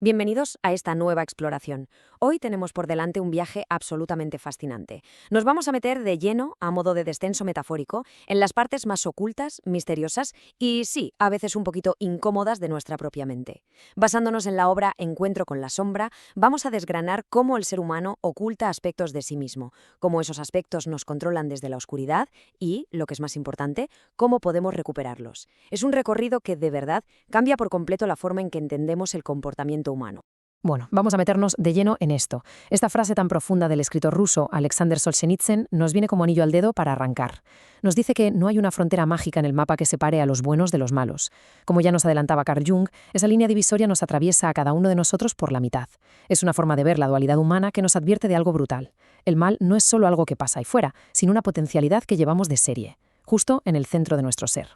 Bienvenidos a esta nueva exploración. Hoy tenemos por delante un viaje absolutamente fascinante. Nos vamos a meter de lleno, a modo de descenso metafórico, en las partes más ocultas, misteriosas y, sí, a veces un poquito incómodas de nuestra propia mente. Basándonos en la obra Encuentro con la sombra, vamos a desgranar cómo el ser humano oculta aspectos de sí mismo, cómo esos aspectos nos controlan desde la oscuridad y, lo que es más importante, cómo podemos recuperarlos. Es un recorrido que, de verdad, cambia por completo la forma en que entendemos el comportamiento humano. Bueno, vamos a meternos de lleno en esto. Esta frase tan profunda del escritor ruso Alexander Solzhenitsyn nos viene como anillo al dedo para arrancar. Nos dice que no hay una frontera mágica en el mapa que separe a los buenos de los malos. Como ya nos adelantaba Carl Jung, esa línea divisoria nos atraviesa a cada uno de nosotros por la mitad. Es una forma de ver la dualidad humana que nos advierte de algo brutal. El mal no es solo algo que pasa ahí fuera, sino una potencialidad que llevamos de serie, justo en el centro de nuestro ser.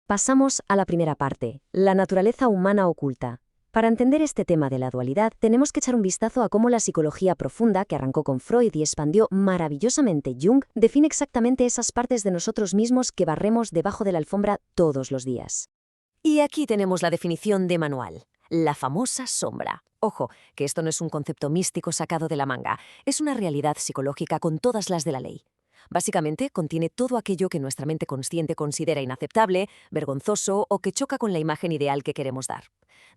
Pasamos a la primera parte, la naturaleza humana oculta. Para entender este tema de la dualidad, tenemos que echar un vistazo a cómo la psicología profunda, que arrancó con Freud y expandió maravillosamente Jung, define exactamente esas partes de nosotros mismos que barremos debajo de la alfombra todos los días. Y aquí tenemos la definición de manual, la famosa sombra. Ojo, que esto no es un concepto místico sacado de la manga, es una realidad psicológica con todas las de la ley. Básicamente, contiene todo aquello que nuestra mente consciente considera inaceptable, vergonzoso o que choca con la imagen ideal que queremos dar.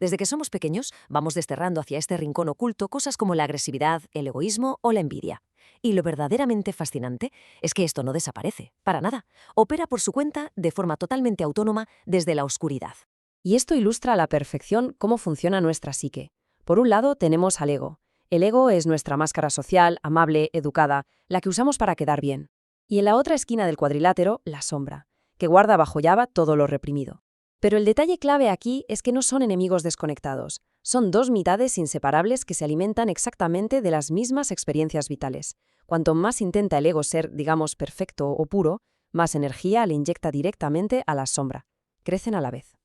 Desde que somos pequeños, vamos desterrando hacia este rincón oculto cosas como la agresividad, el egoísmo o la envidia. Y lo verdaderamente fascinante es que esto no desaparece, para nada. Opera por su cuenta de forma totalmente autónoma desde la oscuridad. Y esto ilustra a la perfección cómo funciona nuestra psique. Por un lado tenemos al ego. El ego es nuestra máscara social, amable, educada, la que usamos para quedar bien. Y en la otra esquina del cuadrilátero, la sombra, que guarda bajo llave todo lo reprimido. Pero el detalle clave aquí es que no son enemigos desconectados. Son dos mitades inseparables que se alimentan exactamente de las mismas experiencias vitales. Cuanto más intenta el ego ser, digamos, perfecto o puro, más energía le inyecta directamente a la sombra. Crecen a la vez.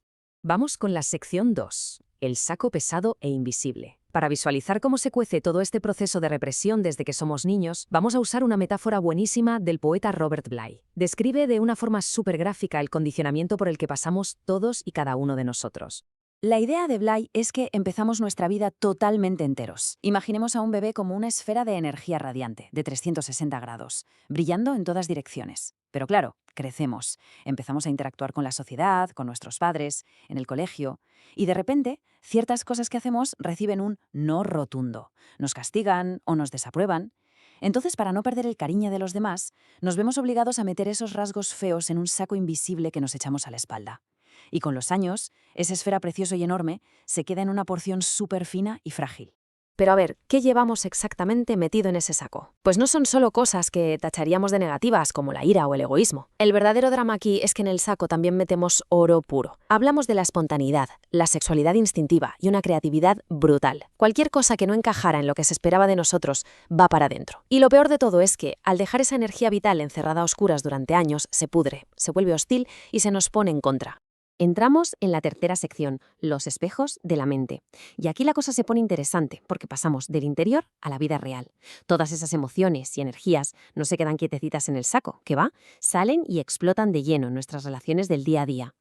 Vamos con la sección 2, el saco pesado e invisible. Para visualizar cómo se cuece todo este proceso de represión desde que somos niños, vamos a usar una metáfora buenísima del poeta Robert Bly. Describe de una forma súper gráfica el condicionamiento por el que pasamos todos y cada uno de nosotros. La idea de Bly es que empezamos nuestra vida totalmente enteros. Imaginemos a un bebé como una esfera de energía radiante, de 360 grados, brillando en todas direcciones. Pero claro, crecemos, empezamos a interactuar con la sociedad, con nuestros padres, en el colegio, y de repente, ciertas cosas que hacemos reciben un no rotundo. Nos castigan o nos desaprueban. Entonces, para no perder el cariño de los demás, nos vemos obligados a meter esos rasgos feos en un saco invisible que nos echamos a la espalda. Y con los años, esa esfera preciosa y enorme se queda en una porción súper fina y frágil. Pero a ver, ¿qué llevamos exactamente metido en ese saco? Pues no son solo cosas que tacharíamos de negativas, como la ira o el egoísmo. El verdadero drama aquí es que en el saco también metemos oro puro. Hablamos de la espontaneidad, la sexualidad instintiva y una creatividad brutal. Cualquier cosa que no encajara en lo que se esperaba de nosotros va para adentro. Y lo peor de todo es que, al dejar esa energía vital encerrada a oscuras durante años, se pudre, se vuelve hostil y se nos pone en contra. Entramos en la tercera sección, los espejos de la mente. Y aquí la cosa se pone interesante, porque pasamos del interior a la vida real. Todas esas emociones y energías no se quedan quietecitas en el saco, ¿qué va? Salen y explotan de lleno en nuestras relaciones del día a día.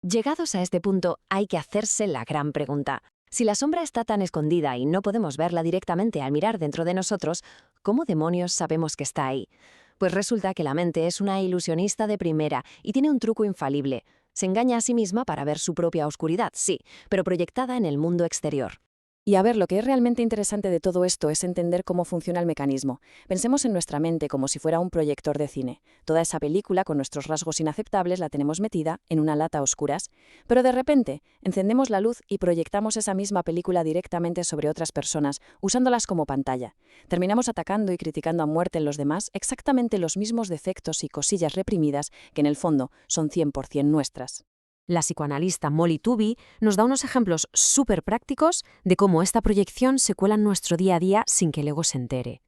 Llegados a este punto, hay que hacerse la gran pregunta. Si la sombra está tan escondida y no podemos verla directamente al mirar dentro de nosotros, ¿cómo demonios sabemos que está ahí? Pues resulta que la mente es una ilusionista de primera y tiene un truco infalible. Se engaña a sí misma para ver su propia oscuridad, sí, pero proyectada en el mundo exterior. Y a ver, lo que es realmente interesante de todo esto es entender cómo funciona el mecanismo. Pensemos en nuestra mente como si fuera un proyector de cine. Toda esa película con nuestros rasgos inaceptables la tenemos metida en una lata a oscuras, pero de repente encendemos la luz y proyectamos esa misma película directamente sobre otras personas, usándolas como pantalla. Terminamos atacando y criticando a muerte en los demás exactamente los mismos defectos y cosillas reprimidas que en el fondo son 100% nuestras. La psicoanalista Molly Tooby nos da unos ejemplos súper prácticos de cómo esta proyección se cuela en nuestro día a día sin que el ego se entere.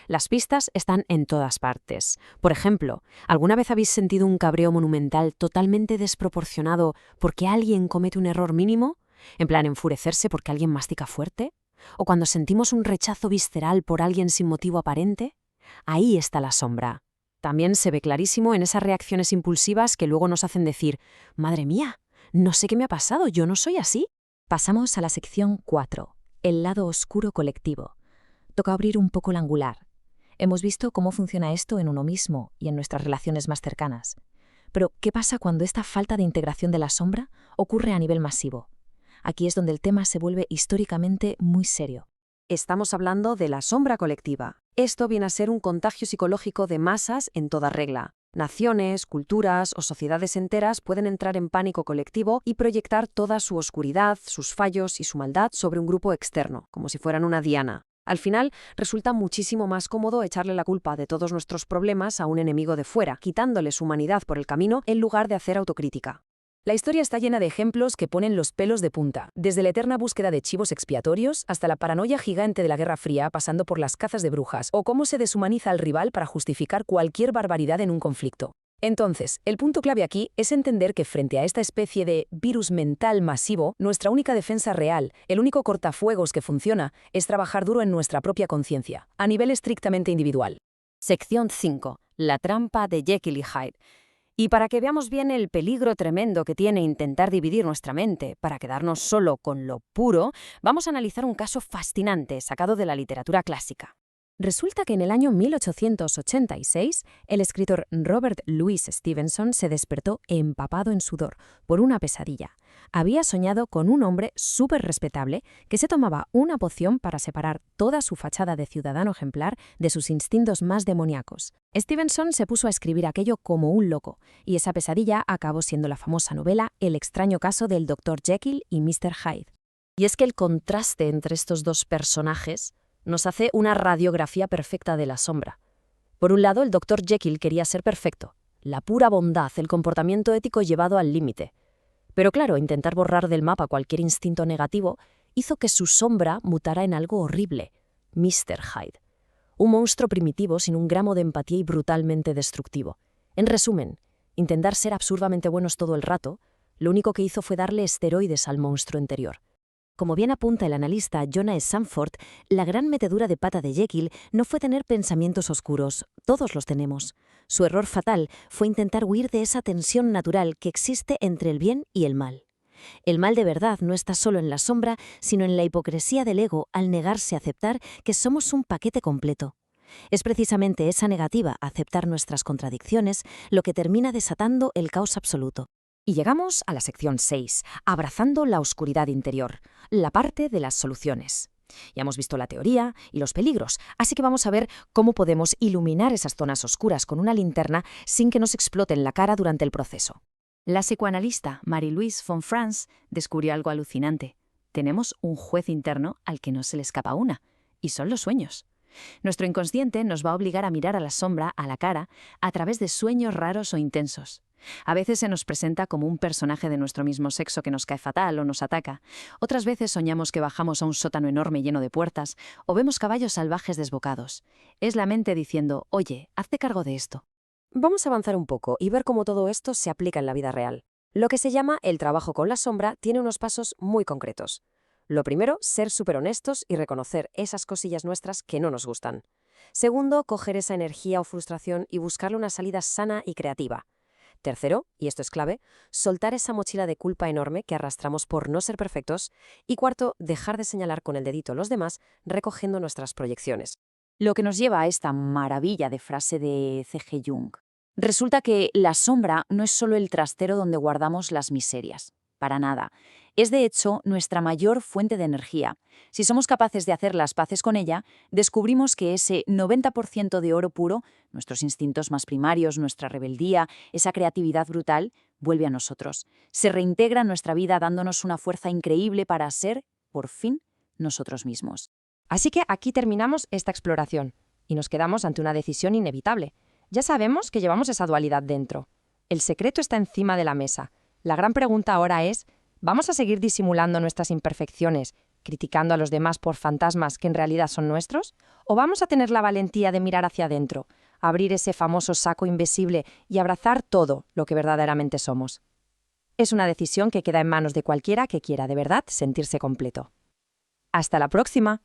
Las pistas están en todas partes. Por ejemplo, ¿alguna vez habéis sentido un cabreo monumental totalmente desproporcionado porque alguien comete un error mínimo? En plan, enfurecerse porque alguien mastica fuerte. ¿O cuando sentimos un rechazo visceral por alguien sin motivo aparente? Ahí está la sombra. También se ve clarísimo en esas reacciones impulsivas que luego nos hacen decir, «Madre mía, no sé qué me ha pasado, yo no soy así». Pasamos a la sección 4, el lado oscuro colectivo. Toca abrir un poco el angular. Hemos visto cómo funciona esto en uno mismo y en nuestras relaciones más cercanas. Pero, ¿qué pasa cuando esta falta de integración de la sombra ocurre a nivel masivo? Aquí es donde el tema se vuelve históricamente muy serio. Estamos hablando de la sombra colectiva. Esto viene a ser un contagio psicológico de masas en toda regla. Naciones, culturas o sociedades enteras pueden entrar en pánico colectivo y proyectar toda su oscuridad, sus fallos y su maldad sobre un grupo externo, como si fueran una diana. Al final, resulta muchísimo más cómodo echarle la culpa de todos nuestros problemas a un enemigo de fuera, quitándole su humanidad por el camino en lugar de hacer autocrítica. La historia está llena de ejemplos que ponen los pelos de punta, desde la eterna búsqueda de chivos expiatorios hasta la paranoia gigante de la Guerra Fría, pasando por las cazas de brujas, o cómo se deshumaniza al rival para justificar cualquier barbaridad en un conflicto. Entonces, el punto clave aquí es entender que frente a esta especie de virus mental masivo, nuestra única defensa real, el único cortafuegos que funciona, es trabajar duro en nuestra propia conciencia, a nivel estrictamente individual. Sección 5. La trampa de Jekyll y Hyde. Y para que veamos bien el peligro tremendo que tiene intentar dividir nuestra mente para quedarnos solo con lo puro, vamos a analizar un caso fascinante sacado de la literatura clásica. Resulta que en el año 1886, el escritor Robert Louis Stevenson se despertó empapado en sudor por una pesadilla. Había soñado con un hombre súper respetable que se tomaba una poción para separar toda su fachada de ciudadano ejemplar de sus instintos más demoníacos. Stevenson se puso a escribir aquello como un loco, y esa pesadilla acabó siendo la famosa novela El extraño caso del Dr. Jekyll y Mr. Hyde. Y es que el contraste entre estos dos personajes nos hace una radiografía perfecta de la sombra. Por un lado, el Dr. Jekyll quería ser perfecto, la pura bondad, el comportamiento ético llevado al límite. Pero claro, intentar borrar del mapa cualquier instinto negativo hizo que su sombra mutara en algo horrible, Mr. Hyde. Un monstruo primitivo sin un gramo de empatía y brutalmente destructivo. En resumen, intentar ser absurdamente buenos todo el rato, lo único que hizo fue darle esteroides al monstruo interior. Como bien apunta el analista Jonah Sanford, la gran metedura de pata de Jekyll no fue tener pensamientos oscuros, todos los tenemos. Su error fatal fue intentar huir de esa tensión natural que existe entre el bien y el mal. El mal de verdad no está solo en la sombra, sino en la hipocresía del ego al negarse a aceptar que somos un paquete completo. Es precisamente esa negativa a aceptar nuestras contradicciones lo que termina desatando el caos absoluto. Y llegamos a la sección 6, abrazando la oscuridad interior, la parte de las soluciones. Ya hemos visto la teoría y los peligros, así que vamos a ver cómo podemos iluminar esas zonas oscuras con una linterna sin que nos explote en la cara durante el proceso. La psicoanalista Marie-Louise von Franz descubrió algo alucinante. Tenemos un juez interno al que no se le escapa una, y son los sueños. Nuestro inconsciente nos va a obligar a mirar a la sombra, a la cara, a través de sueños raros o intensos. A veces se nos presenta como un personaje de nuestro mismo sexo que nos cae fatal o nos ataca. Otras veces soñamos que bajamos a un sótano enorme lleno de puertas o vemos caballos salvajes desbocados. Es la mente diciendo, oye, hazte cargo de esto. Vamos a avanzar un poco y ver cómo todo esto se aplica en la vida real. Lo que se llama el trabajo con la sombra tiene unos pasos muy concretos. Lo primero, ser súper honestos y reconocer esas cosillas nuestras que no nos gustan. Segundo, coger esa energía o frustración y buscarle una salida sana y creativa. Tercero, y esto es clave, soltar esa mochila de culpa enorme que arrastramos por no ser perfectos. Y cuarto, dejar de señalar con el dedito a los demás, recogiendo nuestras proyecciones. Lo que nos lleva a esta maravilla de frase de C.G. Jung. Resulta que la sombra no es solo el trastero donde guardamos las miserias. Para nada. Es de hecho nuestra mayor fuente de energía. Si somos capaces de hacer las paces con ella, descubrimos que ese 90% de oro puro, nuestros instintos más primarios, nuestra rebeldía, esa creatividad brutal, vuelve a nosotros. Se reintegra en nuestra vida dándonos una fuerza increíble para ser, por fin, nosotros mismos. Así que aquí terminamos esta exploración y nos quedamos ante una decisión inevitable. Ya sabemos que llevamos esa dualidad dentro. El secreto está encima de la mesa. La gran pregunta ahora es, ¿vamos a seguir disimulando nuestras imperfecciones, criticando a los demás por fantasmas que en realidad son nuestros? ¿O vamos a tener la valentía de mirar hacia adentro, abrir ese famoso saco invisible y abrazar todo lo que verdaderamente somos? Es una decisión que queda en manos de cualquiera que quiera de verdad sentirse completo. ¡Hasta la próxima!